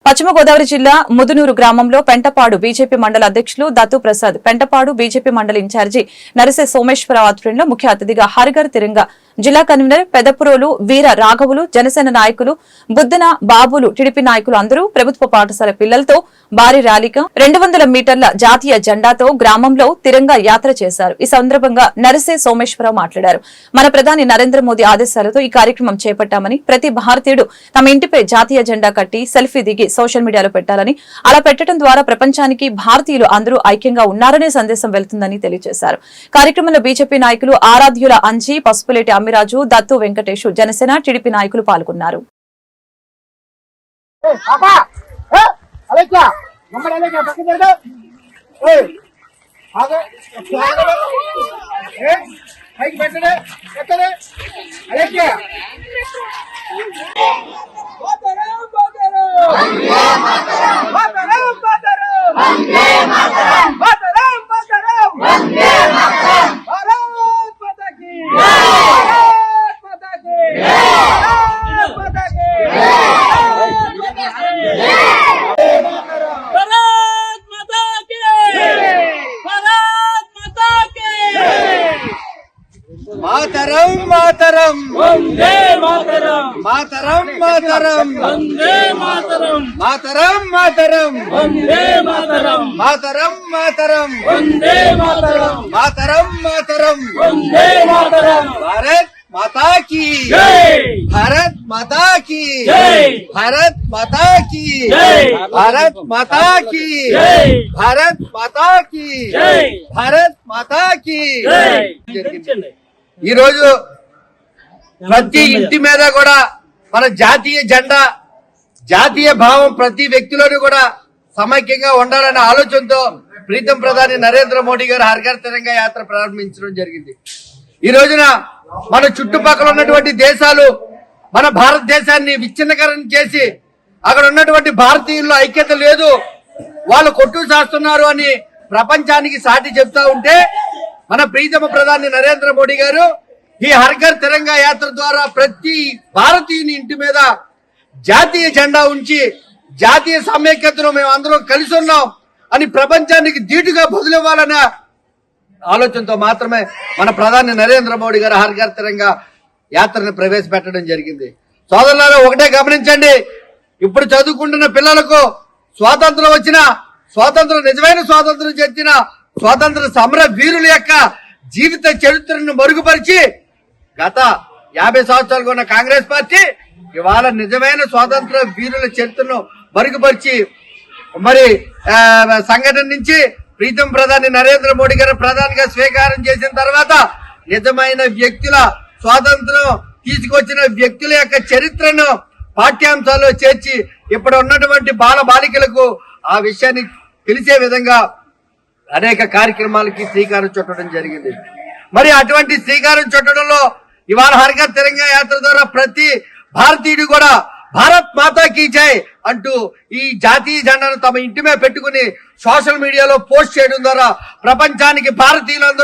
పశ్చిమ గోదావరి జిల్లా ముదునూరు గ్రామంలో పెంటపాడు బీజేపీ మండల అధ్యక్షులు దత్తు ప్రసాద్, పెంటపాడు బీజేపీ మండల ఇన్ఛార్జి నరిసే సోమేశ్వరరావు ఆధ్వర్యంలో ముఖ్య అతిథిగా హరిగర్ తిరంగ, జిల్లా కన్వీనర్ పెదపురోలు వీర రాఘవులు, జనసేన నాయకులు బుద్దన బాబులు, టీడీపీ నాయకులు అందరూ ప్రభుత్వ పాఠశాల పిల్లలతో భారీ ర్యాలీగా 200 మీటర్ల జాతీయ జెండాతో గ్రామంలో తిరంగ యాత్ర చేశారు. ఈ సందర్భంగా నరిసే సోమేశ్వరరావు మాట్లాడారు. మన ప్రధాని నరేంద్ర మోదీ ఆదేశాలతో ఈ కార్యక్రమం చేపట్టామని, ప్రతి భారతీయుడు తమ ఇంటిపై జాతీయ జెండా కట్టి సెల్ఫీ దిగి సోషల్ మీడియాలో పెట్టాలని, అలా పెట్టడం ద్వారా ప్రపంచానికి భారతీయులు అందరూ ఐక్యంగా ఉన్నారనే సందేశం వెళ్తుందని తెలియజేశారు. కార్యక్రమంలో బీజేపీ నాయకులు ఆరాధ్యుల అంజీ, పసుపులేటి అమ్మిరాజు, దత్తు వెంకటేష్, జనసేన టీడీపీ నాయకులు పాల్గొన్నారు. మాతరం మాతరం వందే మాతరం, మాతరం మాతరం వందే మాతరం, మాతరం మాతరం వందే మాతరం, మాతరం మాతరం వందే మాతరం, మాతరం మాతరం వందే మాతరం. భారత్ మాతా కీ జై, భారత్ మాతా కీ జై, భారత్ మాతా కీ జై, భారత్ మాతా కీ జై, భారత్ మాతా కీ జై, భారత్ మాతా కీ జై. ఈ రోజు ప్రతి ఇంటి మీద కూడా మన జాతీయ జెండా, జాతీయ భావం ప్రతి వ్యక్తిలోనూ కూడా సమైక్యంగా ఉండాలనే ఆలోచనతో ప్రీతం ప్రధాని నరేంద్ర మోడీ గారు హర్ఘర్ తిరంగా యాత్ర ప్రారంభించడం జరిగింది. ఈ రోజున మన చుట్టుపక్కల ఉన్నటువంటి దేశాలు మన భారతదేశాన్ని విచ్ఛిన్నకరణ చేసి అక్కడ ఉన్నటువంటి భారతీయుల్లో ఐక్యత లేదు, వాళ్ళు కొట్టు చేస్తున్నారు అని ప్రపంచానికి సాటి చెప్తా ఉంటే, మన ప్రీతమ ప్రధాని నరేంద్ర మోడీ గారు ఈ హర్ఘర్ తిరంగా యాత్ర ద్వారా ప్రతి భారతీయుని ఇంటి మీద జాతీయ జెండా ఉంచి జాతీయ సమైక్యతను మేము అందరం కలిసి ఉన్నాం అని ప్రపంచానికి ధీటుగా బదులివ్వాలనే ఆలోచనతో మాత్రమే మన ప్రధాని నరేంద్ర మోడీ గారు హర్ఘర్ తిరంగా యాత్రను ప్రవేశపెట్టడం జరిగింది. సోదరులారా, ఒకటే గమనించండి, ఇప్పుడు చదువుకుంటున్న పిల్లలకు స్వాతంత్రం వచ్చిన, నిజమైన స్వాతంత్రం చెందిన స్వాతంత్ర సమర వీరుల యొక్క జీవిత చరిత్రను మరుగుపరిచి గత 50 సంవత్సరాలుగా ఉన్న కాంగ్రెస్ పార్టీ ఇవాళ నిజమైన స్వాతంత్ర వీరుల చరిత్రను మరుగుపరిచి మరి సంఘటన నుంచి ప్రీతం ప్రధాని నరేంద్ర మోడీ గారు ప్రధానిగా స్వీకారం చేసిన తర్వాత నిజమైన వ్యక్తుల స్వాతంత్రం తీసుకొచ్చిన వ్యక్తుల యొక్క చరిత్రను పాఠ్యాంశాల్లో చేర్చి ఇప్పుడు ఉన్నటువంటి బాలికలకు ఆ విషయాన్ని తెలిసే విధంగా అనేక కార్యక్రమాలకి శ్రీకారం చుట్టడం జరిగింది. మరి అటువంటి శ్రీకారం చుట్టడంలో ఇవాళ హర్ఘర్ తిరంగా యాత్ర ద్వారా ప్రతి భారతీయుడు కూడా భారత్ మాతా కీ జై అంటూ ఈ జాతీయ జెండాను తమ ఇంటి మీద పెట్టుకుని సోషల్ మీడియాలో పోస్ట్ చేయడం ద్వారా ప్రపంచానికి భారతీయులందరూ